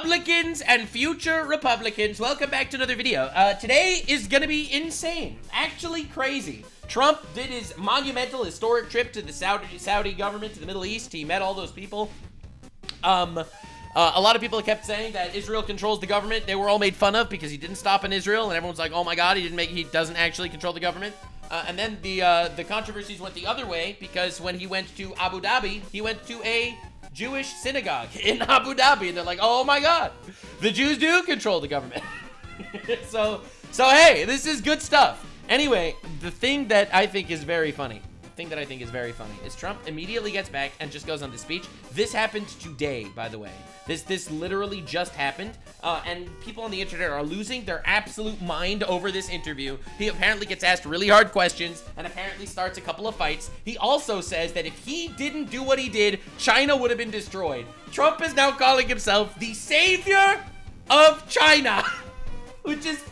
Republicans and future Republicans, welcome back to another video. Today is gonna be insane, actually crazy. Trump did his monumental, historic trip to the Saudi government, to the Middle East. He met all those people. A lot of people kept saying that Israel controls the government. They were all made fun of because he didn't stop in Israel, and everyone's like, oh my god, he doesn't actually control the government. And then the controversies went the other way, because when he went to Abu Dhabi, he went to a Jewish synagogue in Abu Dhabi, and they're like, oh my god, the Jews do control the government. so hey, this is good stuff. Anyway, the thing that I think is very funny is Trump immediately gets back and just goes on this speech. This happened today, by the way. This literally just happened, and people on the internet are losing their absolute mind over this interview. He apparently gets asked really hard questions and apparently starts a couple of fights. He also says that if he didn't do what he did, China would have been destroyed. Trump is now calling himself the savior of China, which is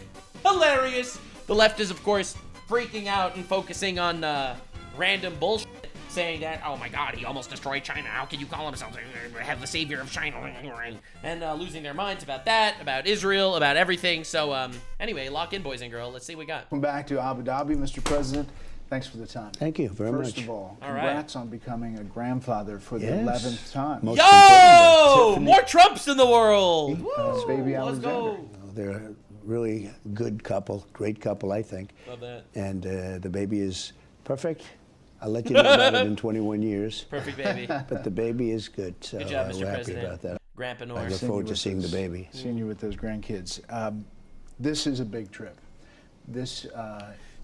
hilarious. The left is, of course, freaking out and focusing on random bullshit, saying that, oh my god, he almost destroyed China. How can you call himself the savior of China? And losing their minds about that, about Israel, about everything. So anyway, lock in, boys and girls. Let's see what we got. Welcome back to Abu Dhabi, Mr. President. Thanks for the time. Thank you very much. First of all, congrats on becoming a grandfather for the 11th time. Yo! More Trumps in the world! Baby Let's Alexander. go! They're a really good couple, great couple, I think. Love that. And the baby is perfect. I'll let you know about it in 21 years. Perfect baby. But the baby is good, so Good job, Mr. we're happy President. about that. Grandpa I Norris. look forward to seeing the baby. Seeing you with those grandkids. This is a big trip.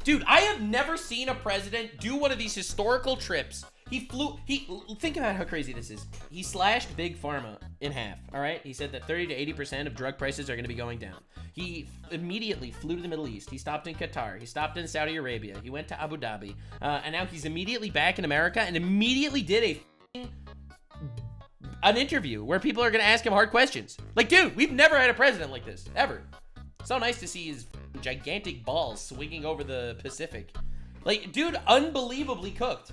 Dude, I have never seen a president do one of these historical trips. Think about how crazy this is. He slashed Big Pharma in half, all right? He said that 30 to 80% of drug prices are going to be going down. He immediately flew to the Middle East. He stopped in Qatar. He stopped in Saudi Arabia. He went to Abu Dhabi. And now he's immediately back in America and immediately did an interview where people are going to ask him hard questions. Like, dude, we've never had a president like this, ever. So nice to see his gigantic balls swinging over the Pacific. Like, dude, unbelievably cooked.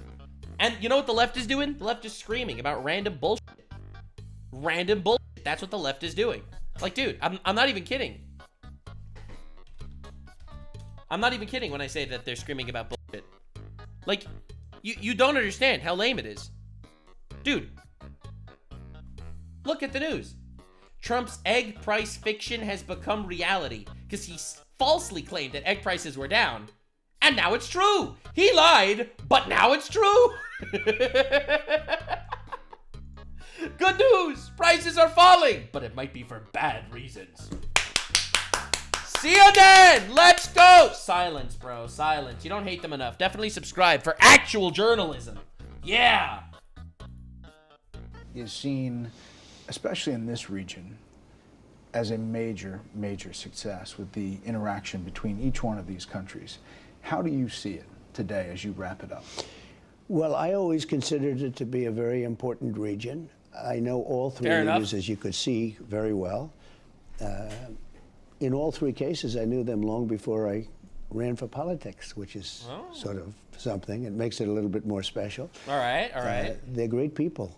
And you know what the left is doing? The left is screaming about random bullshit. Random bullshit. That's what the left is doing. Like, dude, I'm not even kidding. I'm not even kidding when I say that they're screaming about bullshit. Like, you don't understand how lame it is. Dude, look at the news. Trump's egg price fiction has become reality because he falsely claimed that egg prices were down. And now it's true. He lied, but now it's true. Good news. Prices are falling, but it might be for bad reasons. See you then. Let's go. Silence, bro. Silence. You don't hate them enough. Definitely subscribe for actual journalism. Yeah. Is seen, especially in this region, as a major, major success with the interaction between each one of these countries. How do you see it today as you wrap it up? Well, I always considered it to be a very important region. I know all three leaders, as you could see, very well. In all three cases, I knew them long before I ran for politics, which is sort of something. It makes it a little bit more special. All right, all right. They're great people.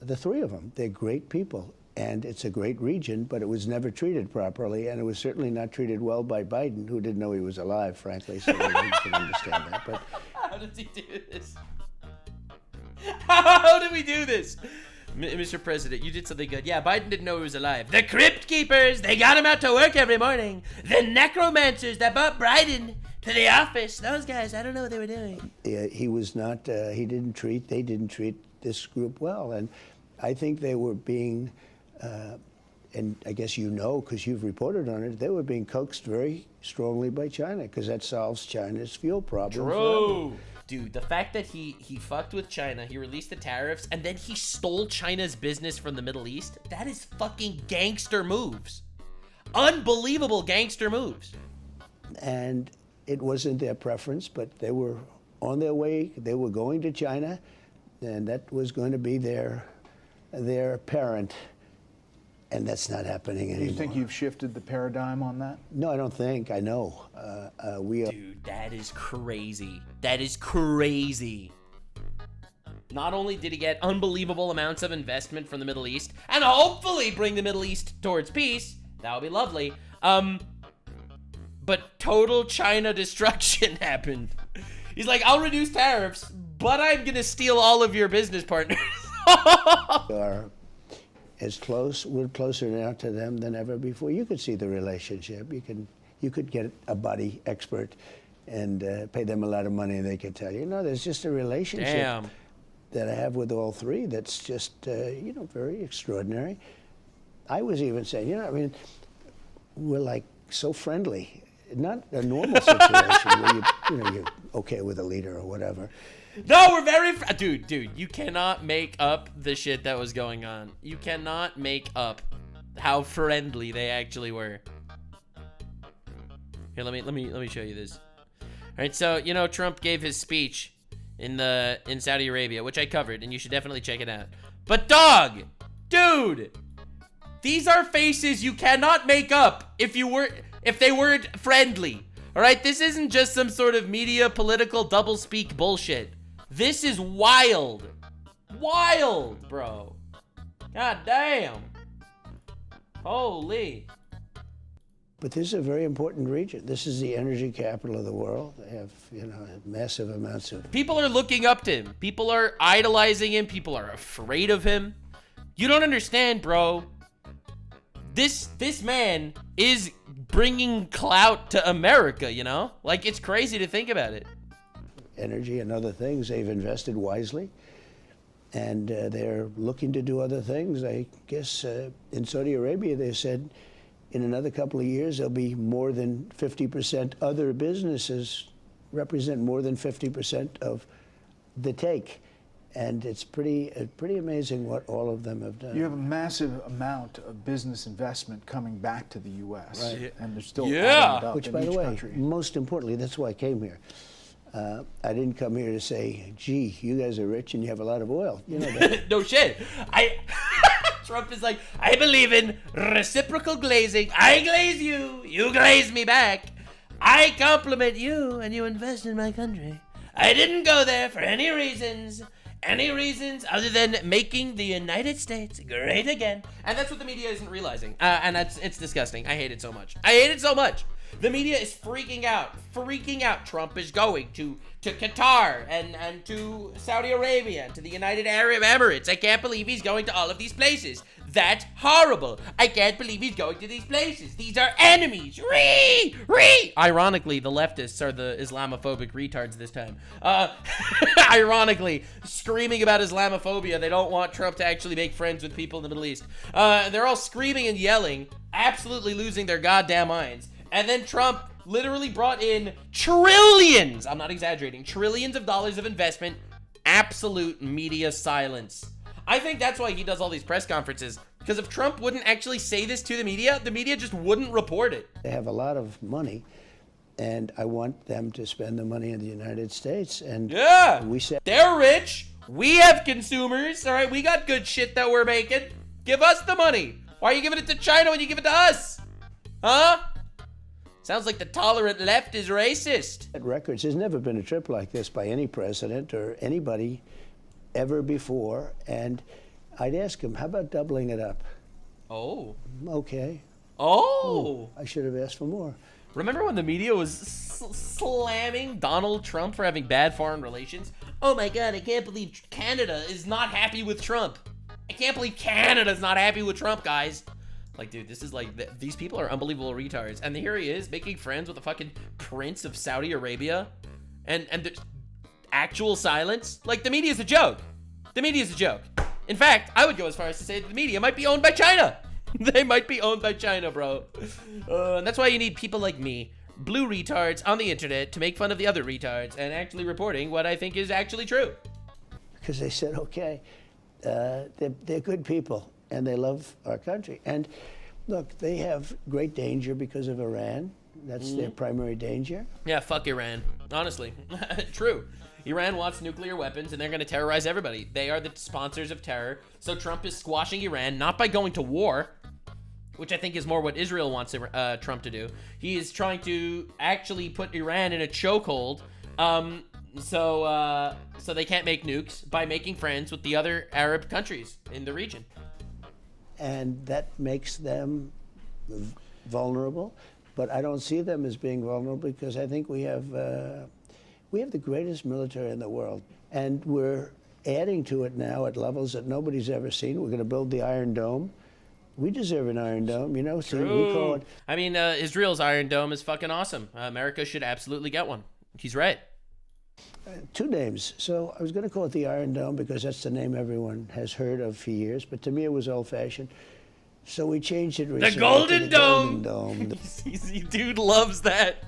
The three of them, they're great people. And it's a great region, but it was never treated properly, and it was certainly not treated well by Biden, who didn't know he was alive, frankly, so he can understand that. But how did he do this? How did we do this? Mr. President, you did something good. Yeah, Biden didn't know he was alive. The Crypt Keepers, they got him out to work every morning. The necromancers that brought Biden to the office, those guys, I don't know what they were doing. He was not, they didn't treat this group well, and I think they were being, and I guess you know because you've reported on it, they were being coaxed very strongly by China because that solves China's fuel problem. True. Dude, the fact that he fucked with China, he released the tariffs, and then he stole China's business from the Middle East, that is fucking gangster moves. Unbelievable gangster moves. And it wasn't their preference, but they were on their way. They were going to China, and that was going to be their parent. And that's not happening anymore. Do you think you've shifted the paradigm on that? No, I don't think. I know. Dude, that is crazy. That is crazy. not only did he get unbelievable amounts of investment from the Middle East, and hopefully bring the Middle East towards peace, that would be lovely, but total China destruction happened. He's like, I'll reduce tariffs, but I'm gonna steal all of your business partners. Are as close, we're closer now to them than ever before. You could see the relationship. You could get a body expert and pay them a lot of money, and they could tell you, no, there's just a relationship that I have with all three that's just, you know, very extraordinary. I was even saying, you know, I mean, we're like so friendly. Not a normal situation where you're okay with a leader or whatever. No, we're very dude, you cannot make up the shit that was going on. You cannot make up how friendly they actually were. Here, let me show you this. All right, so you know Trump gave his speech in Saudi Arabia, which I covered, and you should definitely check it out. But dog, dude, these are faces you cannot make up if they weren't friendly. All right, this isn't just some sort of media political doublespeak bullshit. This is wild. Wild, bro. God damn. Holy. But this is a very important region. This is the energy capital of the world. They have, you know, massive amounts of... People are looking up to him. People are idolizing him. People are afraid of him. You don't understand, bro. This man is bringing clout to America, you know? Like, it's crazy to think about it. Energy and other things, they've invested wisely, and they're looking to do other things. I guess in Saudi Arabia, they said in another couple of years, there'll be more than 50% other businesses represent more than 50% of the take. And it's pretty amazing what all of them have done. You have a massive amount of business investment coming back to the U.S. Right. And they're still adding it up Which, in by each the way, country. most importantly, that's why I came here. I didn't come here to say, gee, you guys are rich and you have a lot of oil. You know that. No shit. Trump is like, I believe in reciprocal glazing. I glaze you, you glaze me back. I compliment you and you invest in my country. I didn't go there for any reasons other than making the United States great again. And that's what the media isn't realizing. And it's disgusting. I hate it so much. I hate it so much. The media is freaking out. Trump is going to Qatar and to Saudi Arabia and to the United Arab Emirates. I can't believe he's going to all of these places. That's horrible. I can't believe he's going to these places. These are enemies. Ironically, the leftists are the Islamophobic retards this time. Ironically, screaming about Islamophobia. They don't want Trump to actually make friends with people in the Middle East. They're all screaming and yelling, absolutely losing their goddamn minds. And then Trump literally brought in trillions, I'm not exaggerating, trillions of dollars of investment, absolute media silence. I think that's why he does all these press conferences, because if Trump wouldn't actually say this to the media just wouldn't report it. They have a lot of money, and I want them to spend the money in the United States. And yeah, we said they're rich, we have consumers, all right, we got good shit that we're making. Give us the money. Why are you giving it to China when you give it to us? Huh? Sounds like the tolerant left is racist. At records, there's never been a trip like this by any president or anybody ever before. And I'd ask him, how about doubling it up? Oh. Okay. Oh. I should have asked for more. Remember when the media was slamming Donald Trump for having bad foreign relations? Oh my God, I can't believe Canada is not happy with Trump. I can't believe Canada's not happy with Trump, guys. Like, dude, this is like, these people are unbelievable retards. And here he is making friends with the fucking prince of Saudi Arabia. And the actual silence. Like, the media is a joke. The media is a joke. In fact, I would go as far as to say that the media might be owned by China. They might be owned by China, bro. And that's why you need people like me, blue retards on the internet, to make fun of the other retards and actually reporting what I think is actually true. Because they said, okay, they're good people. And they love our country. And look, they have great danger because of Iran. That's their primary danger. Yeah, fuck Iran. Honestly. True. Iran wants nuclear weapons and they're going to terrorize everybody. They are the sponsors of terror. So Trump is squashing Iran, not by going to war, which I think is more what Israel wants Trump to do. He is trying to actually put Iran in a chokehold So they can't make nukes by making friends with the other Arab countries in the region. And that makes them vulnerable. But I don't see them as being vulnerable because I think we have the greatest military in the world. And we're adding to it now at levels that nobody's ever seen. We're going to build the Iron Dome. We deserve an Iron Dome, you know. So we call it. I mean, Israel's Iron Dome is fucking awesome. America should absolutely get one. He's right. Two names. So I was going to call it the Iron Dome because that's the name everyone has heard of for years. But to me, it was old-fashioned. So we changed it recently. The Golden Dome. Golden Dome. Dude loves that.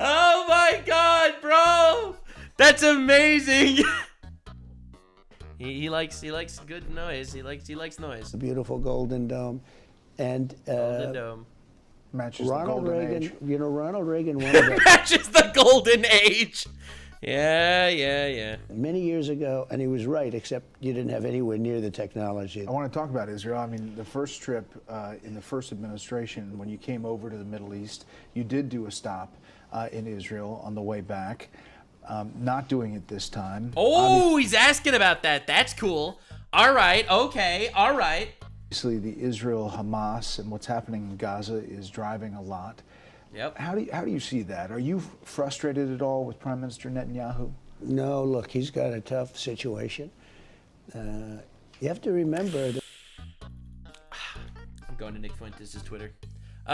Oh my God, bro! That's amazing. he likes good noise. He likes noise. The beautiful Golden Dome, and Golden Dome matches Ronald the golden Reagan. age. You know, Ronald Reagan wanted to, matches the Golden Age. Yeah. many years ago, and he was right, except you didn't have anywhere near the technology. I want to talk about Israel. I mean, the first trip in the first administration, when you came over to the Middle East, you did do a stop in Israel on the way back. Not doing it this time. Oh, he's asking about that. That's cool. All right. Okay. All right. Obviously, the Israel Hamas and what's happening in Gaza is driving a lot. Yep. How do you see that? Are you frustrated at all with Prime Minister Netanyahu? No, look, he's got a tough situation. You have to remember that. I'm going to Nick Fuentes' Twitter.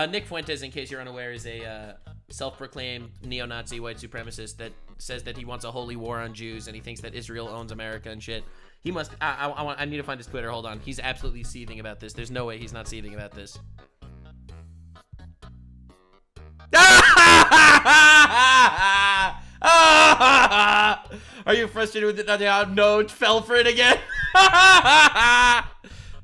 Nick Fuentes, in case you're unaware, is a self-proclaimed neo-Nazi white supremacist that says that he wants a holy war on Jews and he thinks that Israel owns America and shit. He must. I need to find his Twitter. Hold on. He's absolutely seething about this. There's no way he's not seething about this. Are you frustrated with it? No, it fell for it again.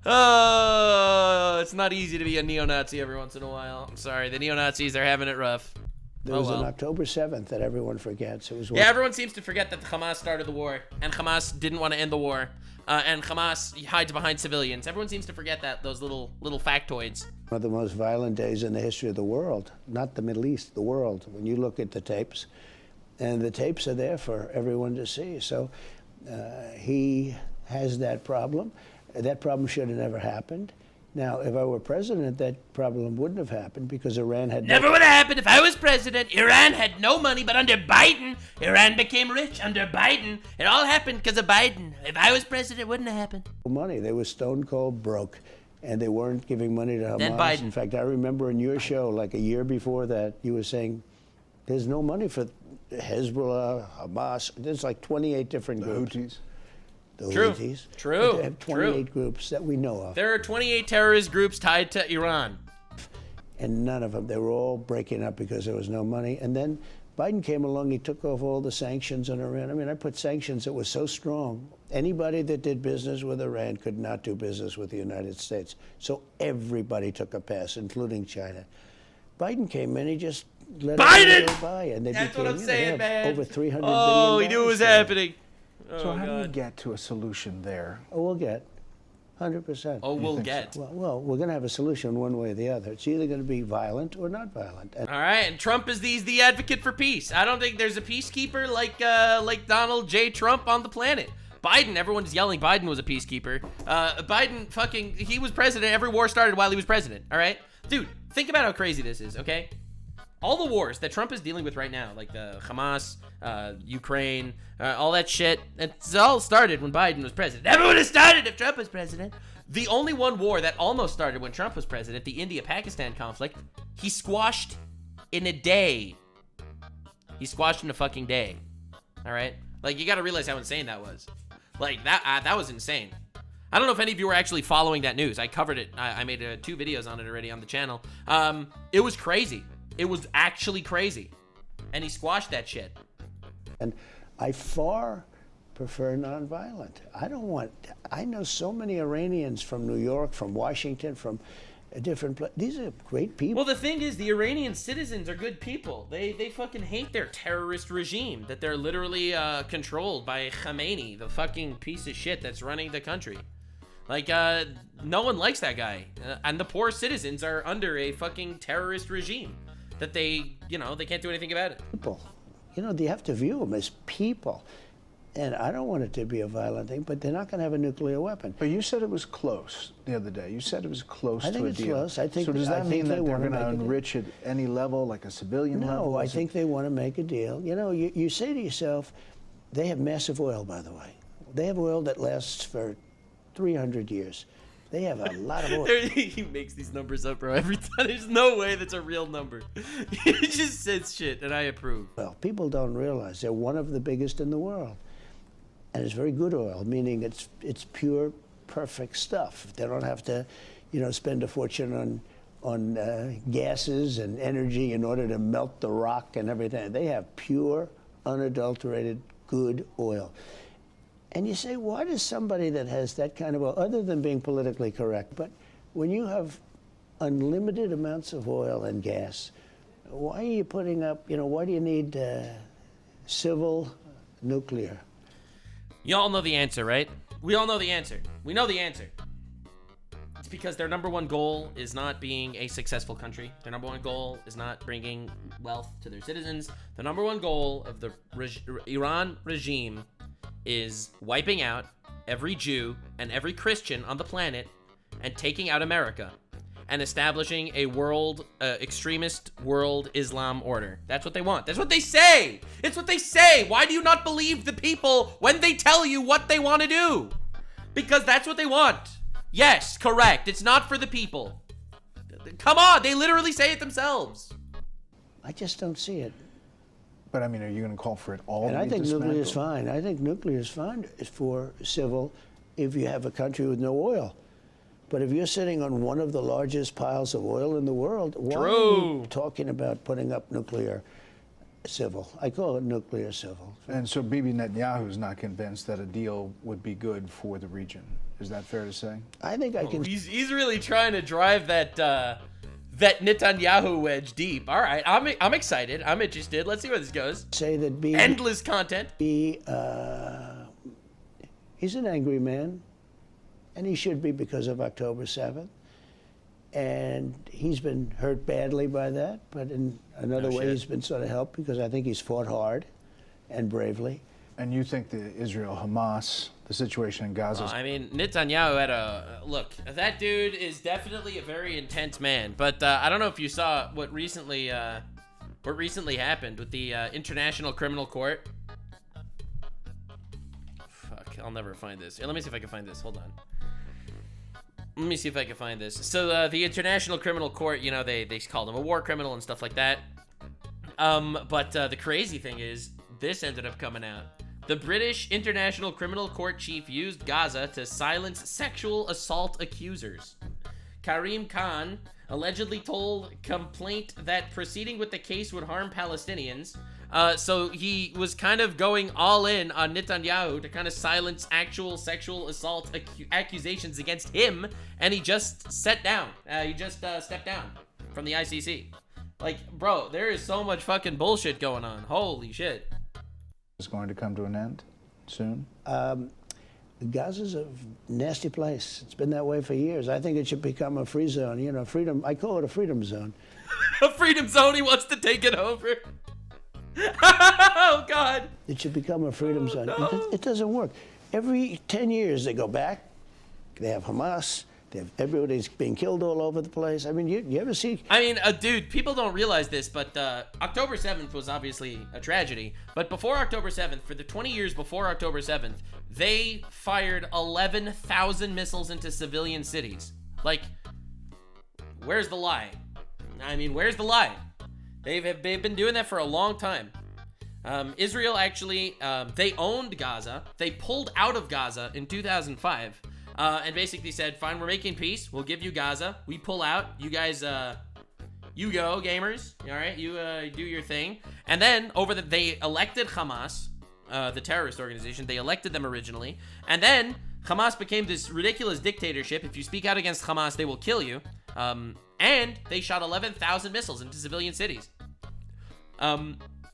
Oh, it's not easy to be a neo-Nazi every once in a while. I'm sorry, the neo-Nazis are having it rough. There was an October 7th that everyone forgets. It was everyone seems to forget that Hamas started the war, and Hamas didn't want to end the war, and Hamas hides behind civilians. Everyone seems to forget that, those little factoids. one of the most violent days in the history of the world, not the Middle East, the world, when you look at the tapes. And the tapes are there for everyone to see. So he has that problem. That problem should have never happened. Now, if I were president, that problem wouldn't have happened because Iran had... Never would have happened if I was president. Iran had no money, but under Biden, Iran became rich. Under Biden, it all happened because of Biden. If I was president, it wouldn't have happened. Money. They were stone cold broke, and they weren't giving money to Hamas. Then Biden. In fact, I remember in your show, like a year before that, you were saying there's no money for Hezbollah, Hamas. There's like 28 different groups. Houthis. The True. Houthis. True. But they have 28 groups that we know of. There are 28 terrorist groups tied to Iran. And none of them, they were all breaking up because there was no money. And then Biden came along, he took off all the sanctions on Iran. I mean, I put sanctions that were so strong. Anybody that did business with Iran could not do business with the United States. So everybody took a pass, including China. Biden came in, he just let it go by. And they That's became, what I'm saying, man. over $300 billion. Oh, he knew it was happening. So how do we get to a solution there? Oh, we'll get 100%. Oh, we'll get. Well, we're going to have a solution one way or the other. It's either going to be violent or not violent. And All right, and Trump is the advocate for peace. I don't think there's a peacekeeper like Donald J. Trump on the planet. Biden, everyone's yelling Biden was a peacekeeper. Biden he was president. Every war started while he was president, all right? Dude, think about how crazy this is, okay? All the wars that Trump is dealing with right now, like the Hamas, Ukraine, all that shit, it's all started when Biden was president. Never would have started if Trump was president. The only one war that almost started when Trump was president, the India-Pakistan conflict, he squashed in a day. He squashed in a fucking day. All right? Like, you got to realize how insane that was. Like, that was insane. I don't know if any of you were actually following that news. I covered it. I made 2 videos on it already on the channel. It was crazy. It was actually crazy. And he squashed that shit. And I far prefer nonviolent. I know so many Iranians from New York, from Washington, from different places. These are great people. Well, the thing is, the Iranian citizens are good people. They fucking hate their terrorist regime, that they're literally controlled by Khamenei, the fucking piece of shit that's running the country. Like, no one likes that guy. And the poor citizens are under a fucking terrorist regime. that they, they can't do anything about it. People, you have to view them as people. And I don't want it to be a violent thing, but they're not going to have a nuclear weapon. But you said it was close the other day. You said it was close to a deal. I think it's close. I think, so does that mean that they're going to enrich at any level, like a civilian level? No, I think they want to make a deal. You say to yourself, they have massive oil, by the way. They have oil that lasts for 300 years. They have a lot of oil. He makes these numbers up, bro, every time. There's no way that's a real number. He just says shit, and I approve. Well, people don't realize they're one of the biggest in the world. And it's very good oil, meaning it's pure, perfect stuff. They don't have to, spend a fortune on gases and energy in order to melt the rock and everything. They have pure, unadulterated, good oil. And you say, why does somebody that has that kind of oil, other than being politically correct, but when you have unlimited amounts of oil and gas, why are you putting up, why do you need civil nuclear? You all know the answer, right? We all know the answer. We know the answer. It's because their number one goal is not being a successful country. Their number one goal is not bringing wealth to their citizens. The number one goal of the Iran regime is wiping out every Jew and every Christian on the planet and taking out America and establishing a world, extremist world Islam order. That's what they want. That's what they say. It's what they say. Why do you not believe the people when they tell you what they want to do? Because that's what they want. Yes, correct. It's not for the people. Come on, they literally say it themselves. I just don't see it. But I mean, are you going to call for it all? And I think nuclear is fine. I think nuclear is fine for civil if you have a country with no oil. But if you're sitting on one of the largest piles of oil in the world, why are you talking about putting up nuclear civil? I call it nuclear civil. And so Bibi Netanyahu is not convinced that a deal would be good for the region. Is that fair to say? I think I can. He's really trying to drive that that Netanyahu wedge deep. All right, I'm excited. I'm interested. Let's see where this goes. Say that Bibi, endless content. He's an angry man. And he should be because of October 7th. And he's been hurt badly by that, but in another way he's been sort of helped because I think he's fought hard and bravely. And you think the Israel-Hamas, the situation in Gaza... I mean, Netanyahu had look, that dude is definitely a very intense man, but I don't know if you saw what recently happened with the International Criminal Court. Fuck, I'll never find this. Here, let me see if I can find this. Hold on. Let me see if I can find this. So the International Criminal Court, they called him a war criminal and stuff like that. But the crazy thing is, this ended up coming out. The British International Criminal Court chief used Gaza to silence sexual assault accusers. Karim Khan allegedly told Complaint that proceeding with the case would harm Palestinians. So he was kind of going all in on Netanyahu to kind of silence actual sexual assault accusations against him, and he just stepped down from the ICC. Like, bro, there is so much fucking bullshit going on. Holy shit. Is going to come to an end soon? Gaza's a nasty place. It's been that way for years. I think it should become a free zone. Freedom. I call it a freedom zone. A freedom zone? He wants to take it over? Oh, God. It should become a freedom zone. No. It doesn't work. Every 10 years they go back. They have Hamas. Everybody's being killed all over the place. I mean, you ever see... I mean, dude, people don't realize this, but October 7th was obviously a tragedy. But before October 7th, for the 20 years before October 7th, they fired 11,000 missiles into civilian cities. Like, where's the lie? I mean, where's the lie? They've been doing that for a long time. Israel actually, they owned Gaza. They pulled out of Gaza in 2005. And basically said, fine, we're making peace. We'll give you Gaza. We pull out. You guys, you go, gamers. All right, you do your thing. And then they elected Hamas, the terrorist organization. They elected them originally. And then Hamas became this ridiculous dictatorship. If you speak out against Hamas, they will kill you. And they shot 11,000 missiles into civilian cities.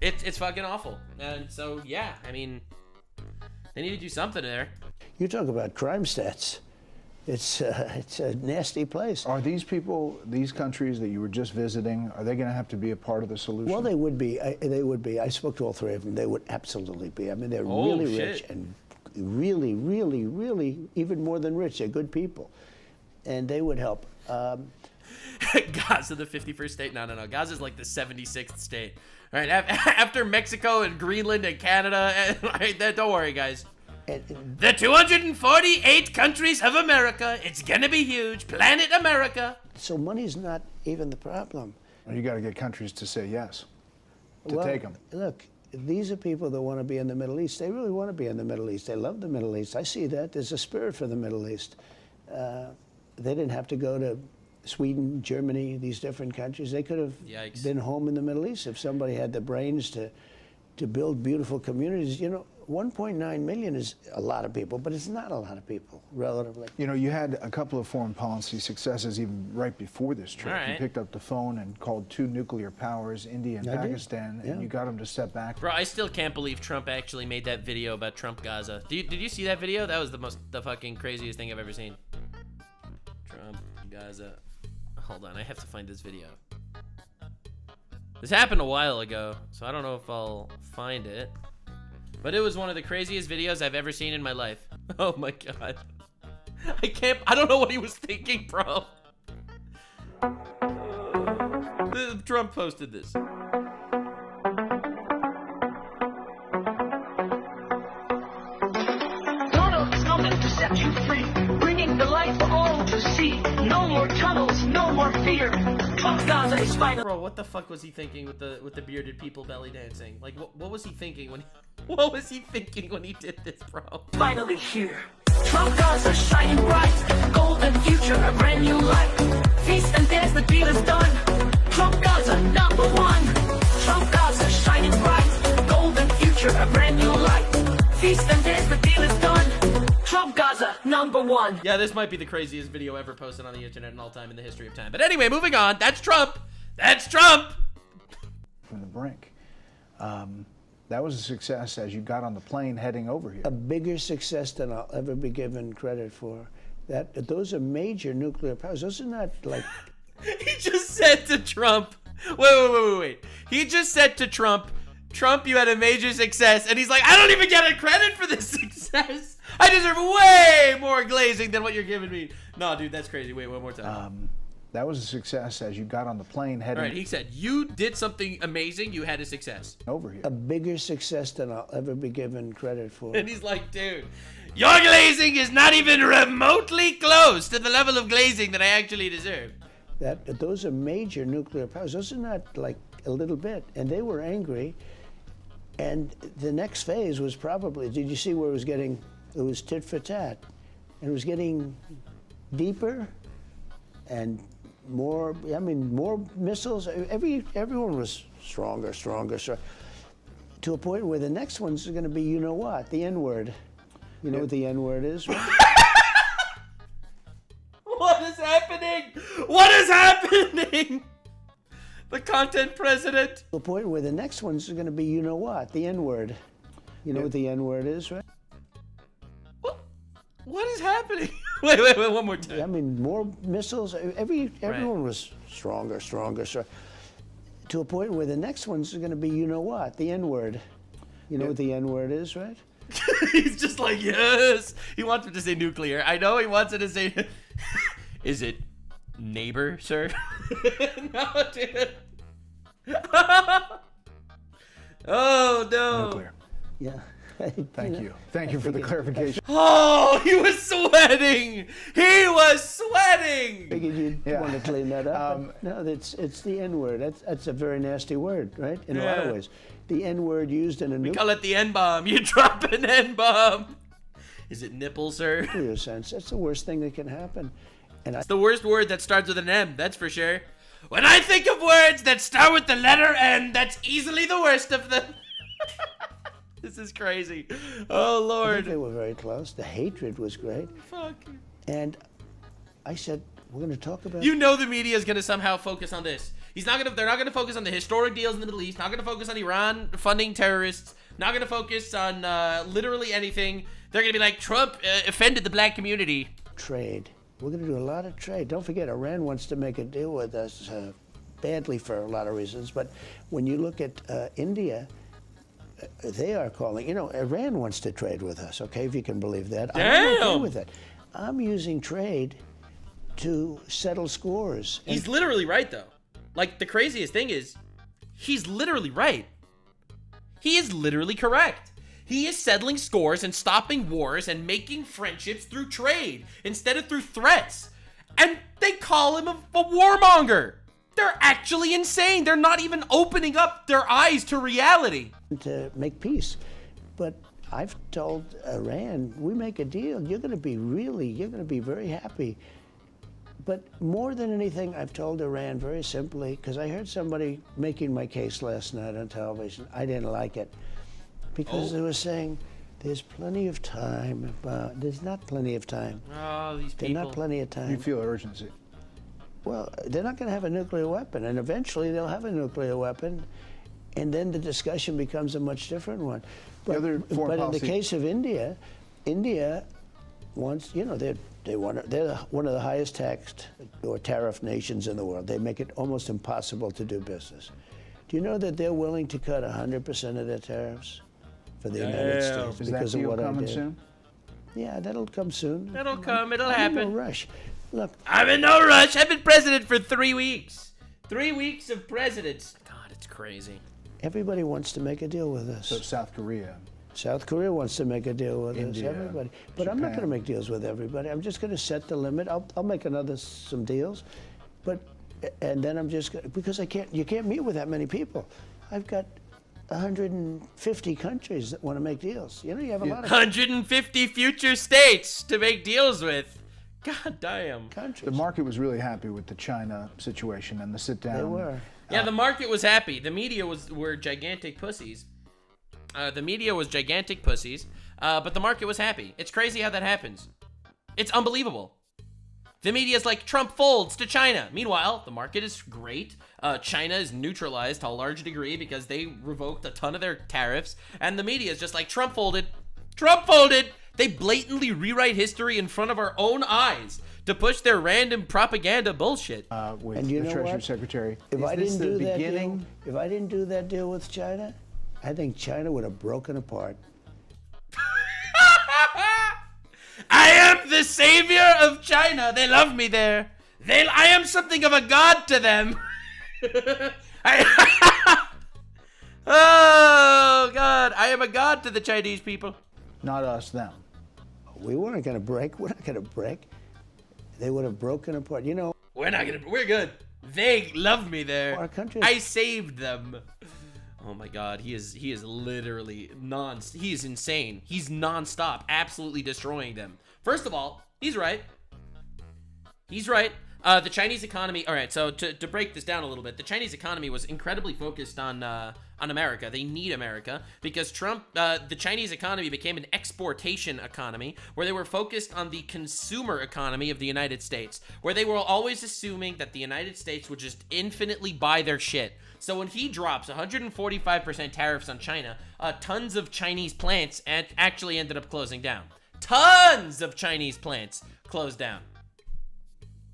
It's fucking awful. And so, yeah, I mean, they need to do something there. You talk about crime stats. It's a nasty place. Are these people, these countries that you were just visiting, are they going to have to be a part of the solution? Well, they would be. They would be. I spoke to all three of them. They would absolutely be. I mean, they're really rich and really, really, really, even more than rich. They're good people, and they would help. Gaza, the 51st state? No. Gaza's like the 76th state. All right, after Mexico and Greenland and Canada. Right, don't worry, guys. The 248 countries of America. It's gonna be huge. Planet America. So money's not even the problem. Well, you got to get countries to say yes, to take them. Look, these are people that want to be in the Middle East. They really want to be in the Middle East. They love the Middle East. I see that. There's a spirit for the Middle East. They didn't have to go to Sweden, Germany, these different countries. They could have been home in the Middle East if somebody had the brains to build beautiful communities. You know, 1.9 million is a lot of people, but it's not a lot of people, relatively. You know, you had a couple of foreign policy successes even right before this trip. Right. You picked up the phone and called 2 nuclear powers, India and Pakistan, and you got them to step back. Bro, I still can't believe Trump actually made that video about Trump Gaza. Did you see that video? That was the fucking craziest thing I've ever seen. Trump Gaza. Hold on, I have to find this video. This happened a while ago, so I don't know if I'll find it. But it was one of the craziest videos I've ever seen in my life. Oh my god. I don't know what he was thinking, bro. Trump posted this. Donald is coming to set you free, bringing the light for all to see. No more tunnels, no more fear. Gaza is final. Bro, what the fuck was he thinking with the bearded people belly dancing? Like, what was he thinking when what was he thinking when he did this, bro? Finally here. Trump Gaza shining bright, golden future, a brand new life. Feast and dance, the deal is done. Trump Gaza #1. Trump Gaza shining bright, golden future, a brand new life. Feast and dance, the deal is done. Trump Gaza #1. Yeah, this might be the craziest video ever posted on the internet in all time in the history of time. But anyway, moving on. That's Trump. That's Trump. From the brink. That was a success as you got on the plane heading over here. A bigger success than I'll ever be given credit for. Those are major nuclear powers. Those are not like... He just said to Trump, wait. He just said to Trump, you had a major success. And he's like, I don't even get a credit for this success. I deserve way more glazing than what you're giving me. No, dude, that's crazy. Wait, one more time. That was a success as you got on the plane heading... All right, he said, you did something amazing. You had a success. Over here. A bigger success than I'll ever be given credit for. And he's like, dude, your glazing is not even remotely close to the level of glazing that I actually deserve. Those are major nuclear powers. Those are not like a little bit. And they were angry. And the next phase was probably, did you see where it was getting, it was tit for tat. And it was getting deeper and more, I mean, more missiles. Everyone was stronger, to a point where the next one's going to be, you know what, the N-word. You know what the N-word is, right? What is happening? What is happening? The content president. To a point where the next one's going to be, you know what, the N-word. You know what the N-word is, right? What is happening? Wait, one more time. I mean, more missiles. Everyone was stronger. To a point where the next one's going to be, you know what, the N-word. You know what the N-word is, right? He's just like, yes. He wants him to say nuclear. I know he wants it to say... Is it neighbor, sir? No, dude. Oh, no. Nuclear. Yeah. Thank you. Thank you for the clarification. Oh, he was sweating. He was sweating. Figured you'd want to clean that up. No, it's the N-word. That's a very nasty word, right? In a lot of ways. The N-word used in a We call it the N-bomb. You drop an N-bomb. Is it nipple, sir? nuclear sense. That's the worst thing that can happen. And it's the worst word that starts with an M, that's for sure. When I think of words that start with the letter N, that's easily the worst of them. This is crazy. Oh, Lord. I think they were very close. The hatred was great. Fuck. And I said, we're going to talk about... You know the media is going to somehow focus on this. They're not going to focus on the historic deals in the Middle East, not going to focus on Iran funding terrorists, not going to focus on literally anything. They're going to be like, Trump offended the black community. Trade. We're going to do a lot of trade. Don't forget, Iran wants to make a deal with us badly for a lot of reasons. But when you look at India, they are calling, Iran wants to trade with us, okay, if you can believe that. I'm okay with it. I'm using trade to settle scores. He's literally right, though. Like, the craziest thing is, he's literally right. He is literally correct. He is settling scores and stopping wars and making friendships through trade instead of through threats. And they call him a warmonger. They're actually insane. They're not even opening up their eyes to reality. To make peace. But I've told Iran, we make a deal, you're going to be very happy. But more than anything, I've told Iran very simply, because I heard somebody making my case last night on television. I didn't like it. Because they were saying, there's plenty of time. There's not plenty of time. Oh, these people. There's not plenty of time. You feel urgency. Well, they're not going to have a nuclear weapon, and eventually they'll have a nuclear weapon, and then the discussion becomes a much different one. But in the case of India, India wants, they're one of the highest taxed or tariff nations in the world. They make it almost impossible to do business. Do you know that they're willing to cut 100% of their tariffs for the United States because of what I did? Soon? Yeah, that'll come soon. That'll come. It'll happen. I'm in no rush. Look, I'm in no rush. I've been president for 3 weeks. 3 weeks of presidents. God, it's crazy. Everybody wants to make a deal with us. So South Korea. South Korea wants to make a deal with India, us, everybody. But Japan. I'm not going to make deals with everybody. I'm just going to set the limit. I'll make some deals, and then I'm just gonna, because you can't meet with that many people. I've got 150 countries that want to make deals. You have a lot of 150 future states to make deals with. God damn. countries. The market was really happy with the China situation and the sit down. They were. Yeah, the market was happy. The media were gigantic pussies. But the market was happy. It's crazy how that happens. It's unbelievable. The media's like, Trump folds to China. Meanwhile, the market is great. China is neutralized to a large degree because they revoked a ton of their tariffs. And the media is just like, Trump folded. Trump folded. They blatantly rewrite history in front of our own eyes to push their random propaganda bullshit. With And you the know Treasury what? Secretary. If I Is didn't this do the that beginning? deal, if I didn't do that deal with China, I think China would have broken apart. I am the savior of China. They love me there. I am something of a god to them. Oh, God. I am a god to the Chinese people. Not us, them. We weren't going to break. We're not going to break. They would have broken apart. We're good. They love me there. Our country. I saved them. Oh my God, he is literally he's insane. He's nonstop, absolutely destroying them. First of all, he's right. The Chinese economy. All right, so to break this down a little bit, the Chinese economy was incredibly focused on America. They need America because the Chinese economy became an exportation economy where they were focused on the consumer economy of the United States, where they were always assuming that the United States would just infinitely buy their shit. So when he drops 145% tariffs on China, tons of Chinese plants actually ended up closing down. Tons of Chinese plants closed down.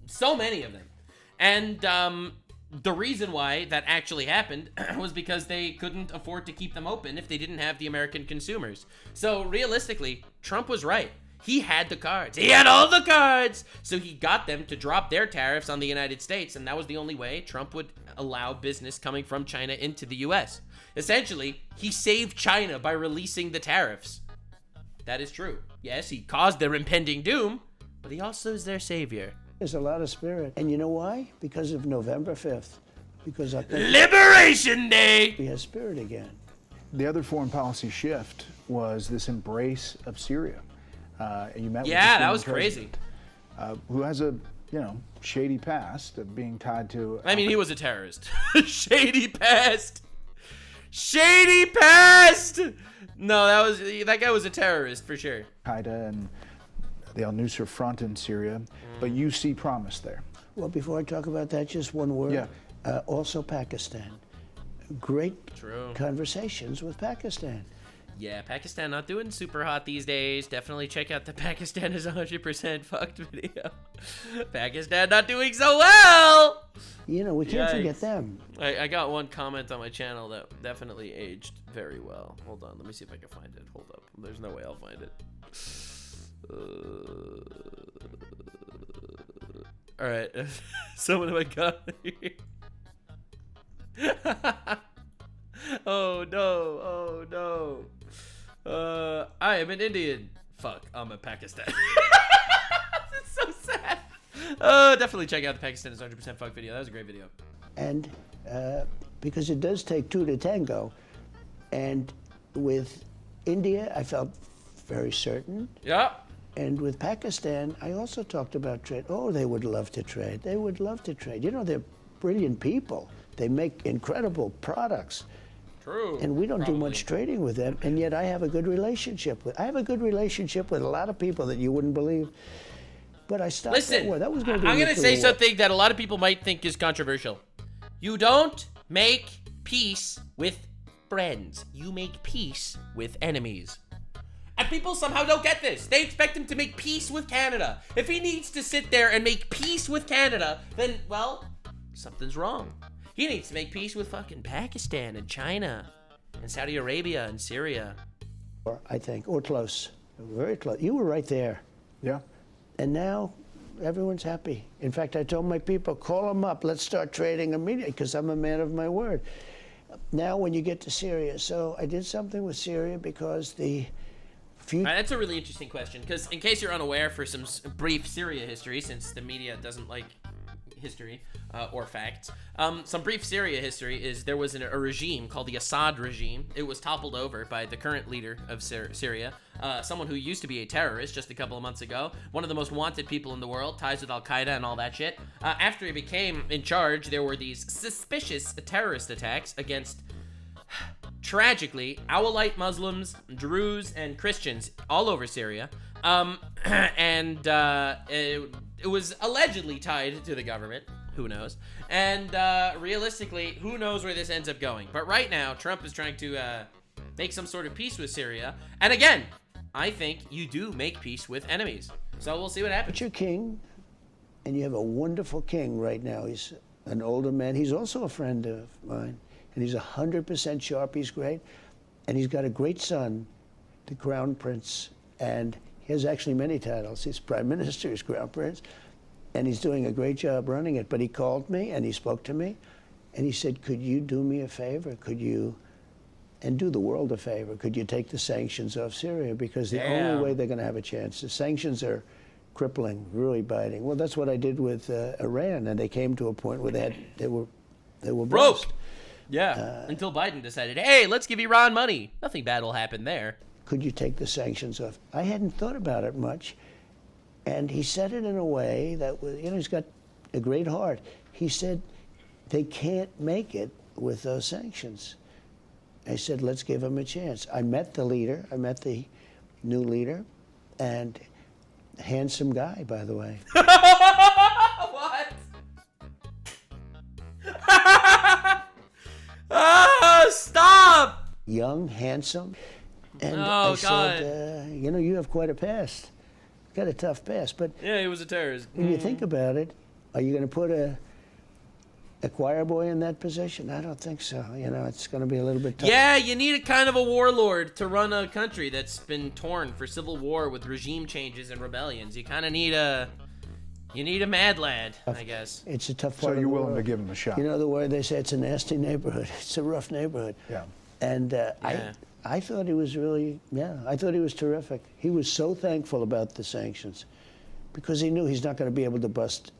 So many of them. And the reason why that actually happened was because they couldn't afford to keep them open if they didn't have the American consumers. So realistically, Trump was right. He had the cards. He had all the cards. So he got them to drop their tariffs on the United States, and that was the only way Trump would allow business coming from China into the U.S. Essentially, he saved China by releasing the tariffs. That is true. Yes, he caused their impending doom, but he also is their savior. There's a lot of spirit. And you know why? Because of November 5th. Because I think Liberation Day! we have spirit again. The other foreign policy shift was this embrace of Syria. You met with the That was Syrian crazy. president, who has a shady past of being tied to. I mean, he was a terrorist. Shady past. Shady past. No, that guy was a terrorist for sure. Al-Qaeda and the Al-Nusra Front in Syria, but you see promise there. Well, before I talk about that, just one word. Yeah. Also Pakistan. Great True. conversations with Pakistan. Yeah, Pakistan not doing super hot these days. Definitely check out the Pakistan is 100% fucked video. Pakistan not doing so well! You know, we can't Yikes. forget them. I got one comment on my channel that definitely aged very well. Hold on, let me see if I can find it. Hold up. There's no way I'll find it. Alright. Someone in my comment. Oh no, oh no. I am an Indian. Fuck, I'm a Pakistan. It's so sad. Definitely check out the Pakistan is 100% fuck video. That was a great video. And because it does take two to tango. And with India, I felt very certain. Yeah. And with Pakistan, I also talked about trade. Oh, they would love to trade. They would love to trade. You know, they're brilliant people. They make incredible products. True. And we don't do much trading with them, and yet I have a good relationship with. I have a good relationship with a lot of people that you wouldn't believe. But I stopped that war. That was going to be. I'm going to say something that a lot of people might think is controversial. You don't make peace with friends. You make peace with enemies. And people somehow don't get this. They expect him to make peace with Canada. If he needs to sit there and make peace with Canada, then, well, something's wrong. He needs to make peace with fucking Pakistan and China and Saudi Arabia and Syria. I think, or close, very close. You were right there. Yeah. And now everyone's happy. In fact, I told my people, call them up. Let's start trading immediately, because I'm a man of my word. Now, when you get to Syria, so I did something with Syria because the few. That's a really interesting question, because in case you're unaware, for some brief Syria history, since the media doesn't like history or facts, some brief Syria history is there was a regime called the Assad regime. It was toppled over by the current leader of Syria, someone who used to be a terrorist just a couple of months ago, one of the most wanted people in the world, ties with Al-Qaeda and all that shit. After he became in charge, there were these suspicious terrorist attacks against, tragically, Alawite Muslims, Druze, and Christians all over Syria. It was allegedly tied to the government. Who knows? And realistically, who knows where this ends up going? But right now, Trump is trying to make some sort of peace with Syria. And again, I think you do make peace with enemies. So we'll see what happens. But you're king, and you have a wonderful king right now. He's an older man. He's also a friend of mine. And he's 100% sharp. He's great. And he's got a great son, the Crown Prince. And he has actually many titles. He's Prime Minister, he's Crown Prince. And he's doing a great job running it. But he called me and he spoke to me. And he said, could you do me a favor? Could you, and do the world a favor, could you take the sanctions off Syria? Because the only way they're going to have a chance, the sanctions are crippling, really biting. Well, that's what I did with Iran. And they came to a point where they were broke. Yeah, until Biden decided, hey, let's give Iran money. Nothing bad will happen there. Could you take the sanctions off? I hadn't thought about it much. And he said it in a way that was, you know, he's got a great heart. He said, they can't make it with those sanctions. I said, let's give him a chance. I met the leader. I met the new leader. And handsome guy, by the way. What? Stop! Young, handsome. And I said, you know, you have quite a past. Got a tough past. But yeah, he was a terrorist. When you think about it, are you going to put a choir boy in that position? I don't think so. You know, it's going to be a little bit tough. Yeah, you need a kind of a warlord to run a country that's been torn for civil war with regime changes and rebellions. You kind of need a mad lad, I guess. It's a tough part So of the you're willing world. to give him a shot? You know the word they say, it's a nasty neighborhood. It's a rough neighborhood. Yeah. And I thought he was really, I thought he was terrific. He was so thankful about the sanctions because he knew he's not going to be able to bust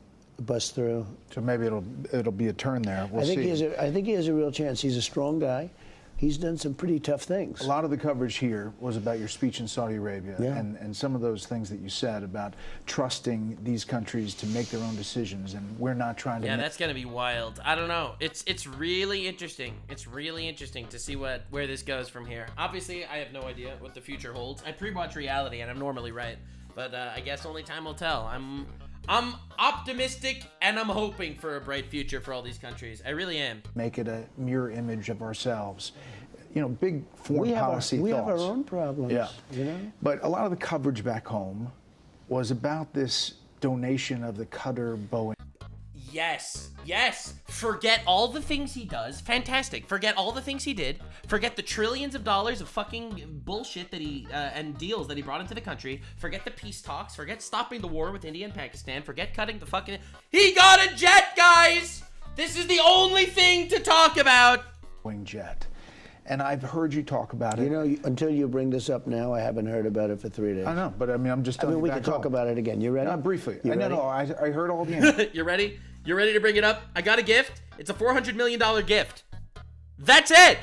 through. So maybe it'll be a turn there. We'll see. I think he has a real chance. He's a strong guy. He's done some pretty tough things. A lot of the coverage here was about your speech in Saudi Arabia and some of those things that you said about trusting these countries to make their own decisions, and we're not trying to. Yeah, that's gonna be wild. I don't know. It's really interesting. It's really interesting to see where this goes from here. Obviously, I have no idea what the future holds. I pre-watch reality, and I'm normally right, but I guess only time will tell. I'm optimistic, and I'm hoping for a bright future for all these countries. I really am. Make it a mirror image of ourselves. big foreign policy we thoughts. have our own problems. Yeah. You know? But a lot of the coverage back home was about this donation of the Qatar Boeing. Yes, yes. Forget all the things he does. Fantastic. Forget all the things he did. Forget the trillions of dollars of fucking bullshit that he and deals that he brought into the country. Forget the peace talks. Forget stopping the war with India and Pakistan. Forget cutting the fucking... He got a jet, guys! This is the only thing to talk about. Jet. And I've heard you talk about it. You know, until you bring this up now, I haven't heard about it for 3 days. I know, but I mean, I'm just telling you we back can talk home. about it again. You ready? Briefly. You ready? No, I heard all the answers. You ready? You ready to bring it up? I got a gift. It's a $400 million gift. That's it.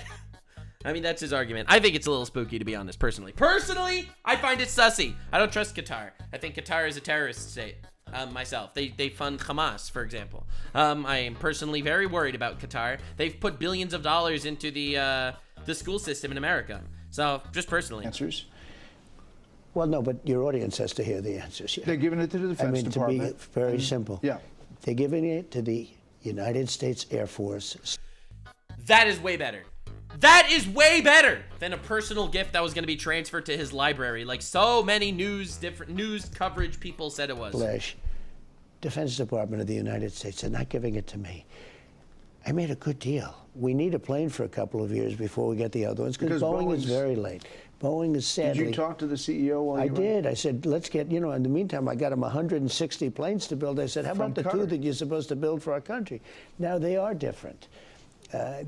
I mean, that's his argument. I think it's a little spooky, to be honest, personally. Personally, I find it sussy. I don't trust Qatar. I think Qatar is a terrorist state. Myself. They fund Hamas, for example. I am personally very worried about Qatar. They've put billions of dollars into the school system in America. So, just personally. Answers? Well, no, but your audience has to hear the answers. Yeah. They're giving it to the Defense Department. To be very simple. Yeah. They're giving it to the United States Air Force. That is way better. That is way better than a personal gift that was going to be transferred to his library, like so many different news coverage people said it was. Flesh. Defense Department of the United States. They're not giving it to me. I made a good deal. We need a plane for a couple of years before we get the other ones because Boeing is very late. Boeing is sadly... Did you talk to the CEO while I you were... did. I said, let's get, in the meantime, I got them 160 planes to build. I said, how about the Qatar? 2 that you're supposed to build for our country? Now, they are different.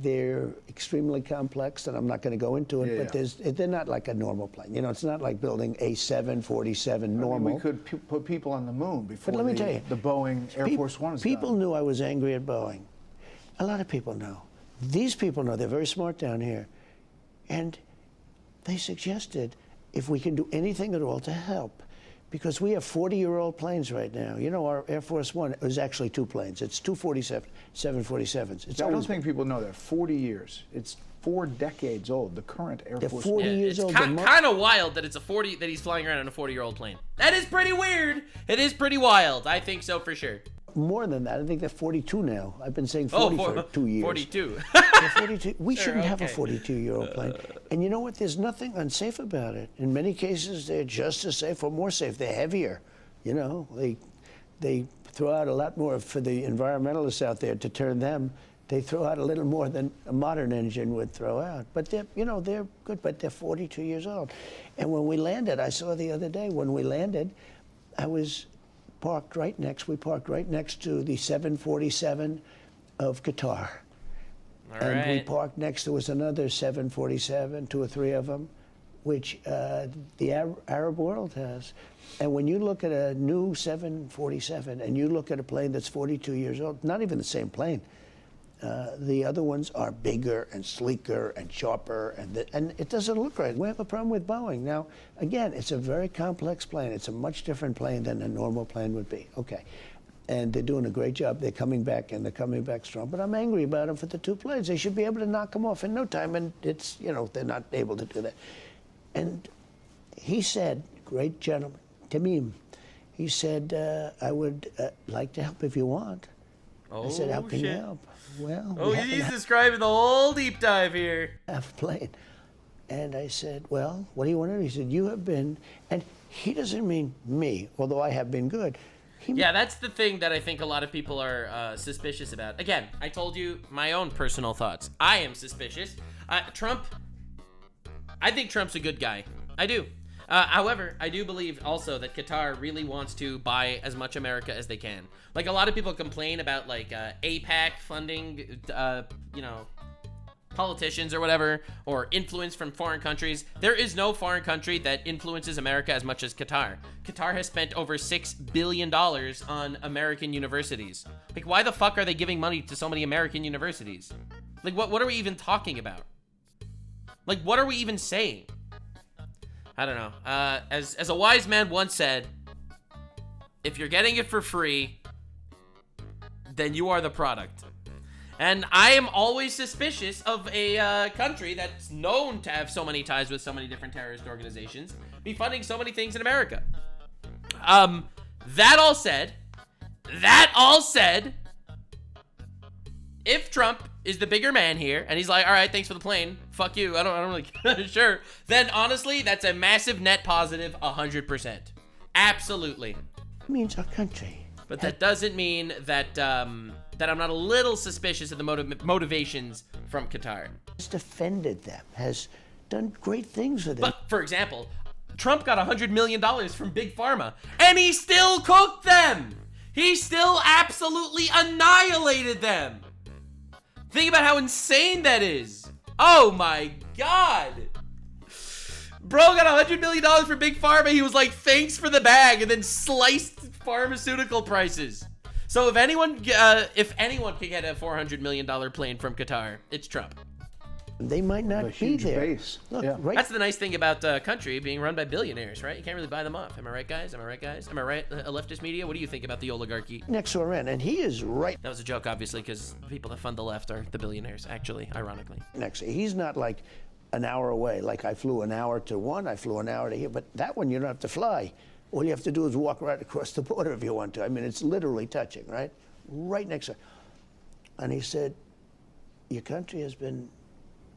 They're extremely complex, and I'm not going to go into it, but they're not like a normal plane. It's not like building a 747 normal. I mean, we could put people on the moon before But let me tell you, the Boeing Air Force One is People done. knew I was angry at Boeing. A lot of people know. These people know. They're very smart down here. And they suggested if we can do anything at all to help. Because we have 40-year-old planes right now. Our Air Force One is actually 2 planes. It's 2 747s. I don't think people know that. 40 years. It's 4 decades old, the current Air They're Force 40 One. years old. It's kind of wild that that he's flying around in a 40-year-old plane. That is pretty weird. It is pretty wild. I think so for sure. More than that. I think they're 42 now. I've been saying 40 for 2 years. 42. They're 42. We Sure, shouldn't have a okay. 42-year-old plane. And you know what? There's nothing unsafe about it. In many cases, they're just as safe or more safe. They're heavier. They throw out a lot more for the environmentalists out there to turn them. They throw out a little more than a modern engine would throw out. But they're good, but they're 42 years old. And when we landed, I saw the other day, when we landed, we parked right next to the 747 of Qatar. All And we right. parked next, there was another 747, 2 or 3 of them, which the Arab world has. And when you look at a new 747 and you look at a plane that's 42 years old, not even the same plane, the other ones are bigger and sleeker and sharper, and it doesn't look right. We have a problem with Boeing. Now, again, it's a very complex plane. It's a much different plane than a normal plane would be. Okay. And they're doing a great job. They're coming back, and they're coming back strong. But I'm angry about them for the 2 planes. They should be able to knock them off in no time, and it's, they're not able to do that. And he said, great gentleman, Tamim, he said, I would like to help if you want. I said, how can you help? Well, we he's describing the whole deep dive here. have a plane. And I said, well, what do you want to do? He said, you have been, and he doesn't mean me, although I have been good. Yeah, that's the thing that I think a lot of people are suspicious about. Again, I told you my own personal thoughts. I am suspicious. Trump, I think Trump's a good guy. I do. However, I do believe also that Qatar really wants to buy as much America as they can. Like, a lot of people complain about, like, APAC funding, politicians or whatever, or influence from foreign countries. There is no foreign country that influences America as much as Qatar. Qatar has spent over $6 billion on American universities. Like, why the fuck are they giving money to so many American universities? Like, what are we even talking about? Like, what are we even saying? I don't know. As a wise man once said, if you're getting it for free, then you are the product. And I am always suspicious of a country that's known to have so many ties with so many different terrorist organizations be funding so many things in America. That all said, if Trump is the bigger man here, and he's like, all right, thanks for the plane. Fuck you. I don't really sure. Then honestly, that's a massive net positive, 100%. Absolutely. It means our country. But that doesn't mean that that I'm not a little suspicious of the motivations from Qatar. Has defended them, has done great things with them. But for example, Trump got $100 million from Big Pharma, and he still cooked them. He still absolutely annihilated them. Think about how insane that is. Oh my God. Bro got $100 million for Big Pharma. He was like, thanks for the bag, and then sliced pharmaceutical prices. So if anyone could get a $400 million plane from Qatar, it's Trump. They might not be there. Base. Look, Yeah. right. That's the nice thing about the country being run by billionaires, right? You can't really buy them off. Am I right, guys? Am I right, guys? Am I right, leftist media? What do you think about the oligarchy? Nuxanor, and he is right That was a joke, obviously, because the people that fund the left are the billionaires, actually, ironically. next. He's not like an hour away. Like I flew an hour to one, I flew an hour to here. But that one, you don't have to fly. All you have to do is walk right across the border if you want to. I mean, it's literally touching, right? Right next to. And he said, your country has been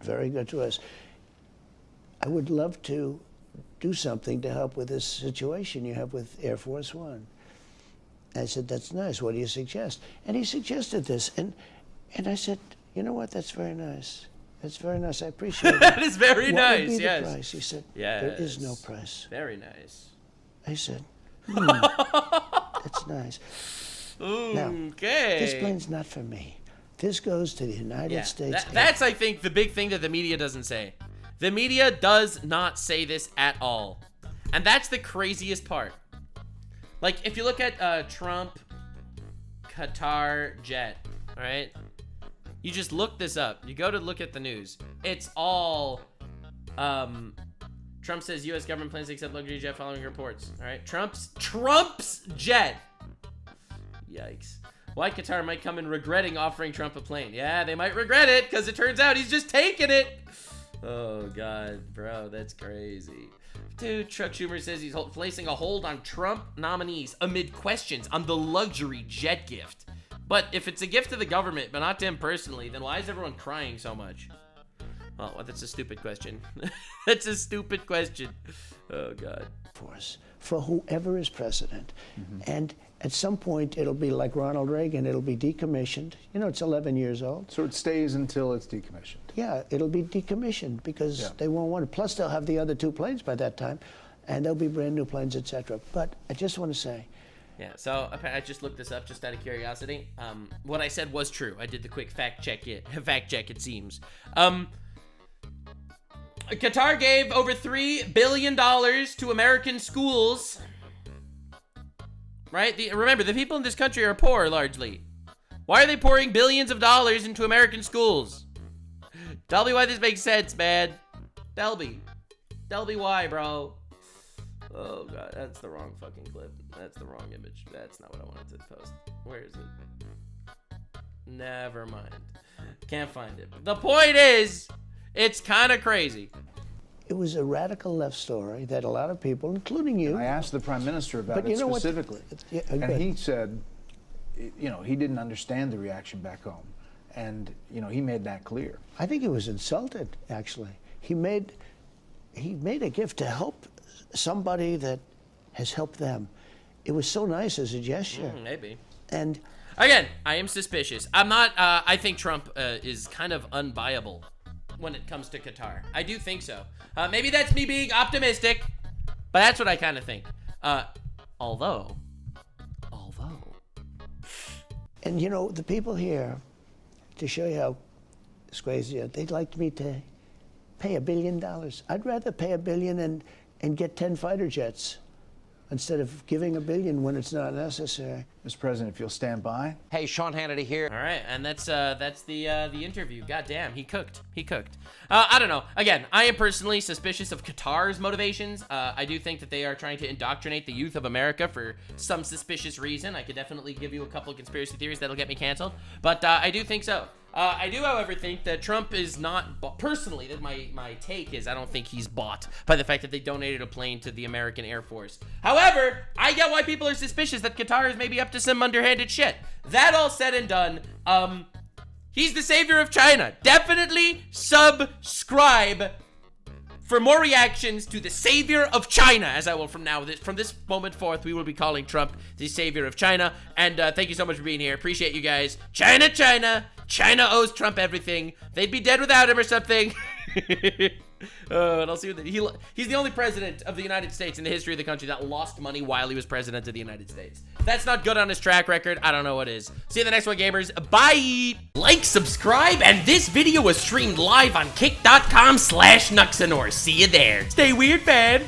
very good to us. I would love to do something to help with this situation you have with Air Force One. I said, that's nice. What do you suggest? And he suggested this. And I said, you know what? That's very nice. That's very nice. I appreciate it. That is very What nice, would be yes. the price? He said, Yes. there is no price. Very nice. I said, that's nice. Now, Okay. this plane's not for me. This goes to the United States. That's, I think, the big thing that the media doesn't say. The media does not say this at all. And that's the craziest part. Like, if you look at Trump, Qatar jet, all right? You just look this up. You go to look at the news. It's all, Trump says U.S. government plans to accept luxury jet following reports, all right? Trump's jet. Yikes. Why Qatar might come in regretting offering Trump a plane. Yeah, they might regret it because it turns out he's just taking it. Oh, God, bro, that's crazy. Dude, Chuck Schumer says he's placing a hold on Trump nominees amid questions on the luxury jet gift. But if it's a gift to the government, but not to him personally, then why is everyone crying so much? Oh, well, that's a stupid question. That's a stupid question. Oh, God. For whoever is president. And at some point, it'll be like Ronald Reagan. It'll be decommissioned. You know, it's 11 years old. So it stays until it's decommissioned. Yeah, it'll be decommissioned because they won't want it. Plus, they'll have the other two planes by that time, and there'll be brand new planes, etc. But I just want to say. Yeah, so I just looked this up just out of curiosity. What I said was true. I did the quick fact check, it seems. Qatar gave over $3 billion to American schools. Right? Remember, the people in this country are poor, largely. Why are they pouring billions of dollars into American schools? Tell me why this makes sense, man. Tell me why, bro. Oh, God, that's the wrong fucking clip. That's the wrong image. That's not what I wanted to post. Where is it? Never mind. Can't find it. The point is, it's kind of crazy. It was a radical left story that a lot of people, including you. I asked the Prime Minister about it specifically. And he said, you know, he didn't understand the reaction back home. And, you know, he made that clear. I think he was insulted, actually. He made a gift to help somebody that has helped them. It was so nice as a gesture. Maybe. And again, I am suspicious. I'm not, I think Trump is kind of unviable when it comes to Qatar. I do think so. Maybe that's me being optimistic, but that's what I kind of think. Although. And you know, the people here, to show you how it's crazy, they'd like me to pay $1 billion. I'd rather pay $1 billion and get 10 fighter jets instead of giving $1 billion when it's not necessary. Mr. President, if you'll stand by. Hey, Sean Hannity here. All right, and that's the interview. God damn, he cooked. I don't know. Again, I am personally suspicious of Qatar's motivations. I do think that they are trying to indoctrinate the youth of America for some suspicious reason. I could definitely give you a couple of conspiracy theories that'll get me canceled, but I do think so. I do, however, think that Trump is not, personally, that my take is I don't think he's bought by the fact that they donated a plane to the American Air Force. However, I get why people are suspicious that Qatar is maybe up to some underhanded shit. That all said and done, He's the savior of China. Definitely subscribe for more reactions to the savior of China, as I will from this moment forth, we will be calling Trump the savior of China. And thank you so much for being here. Appreciate you guys. China, China. China owes Trump everything. They'd be dead without him or something. And I'll see what he's the only president of the United States in the history of the country that lost money while he was president of the United States. If that's not good on his track record, I don't know what is. See you in the next one, gamers. Bye. Like, subscribe, and this video was streamed live on kick.com/Nuxanor. See you there. Stay weird, man.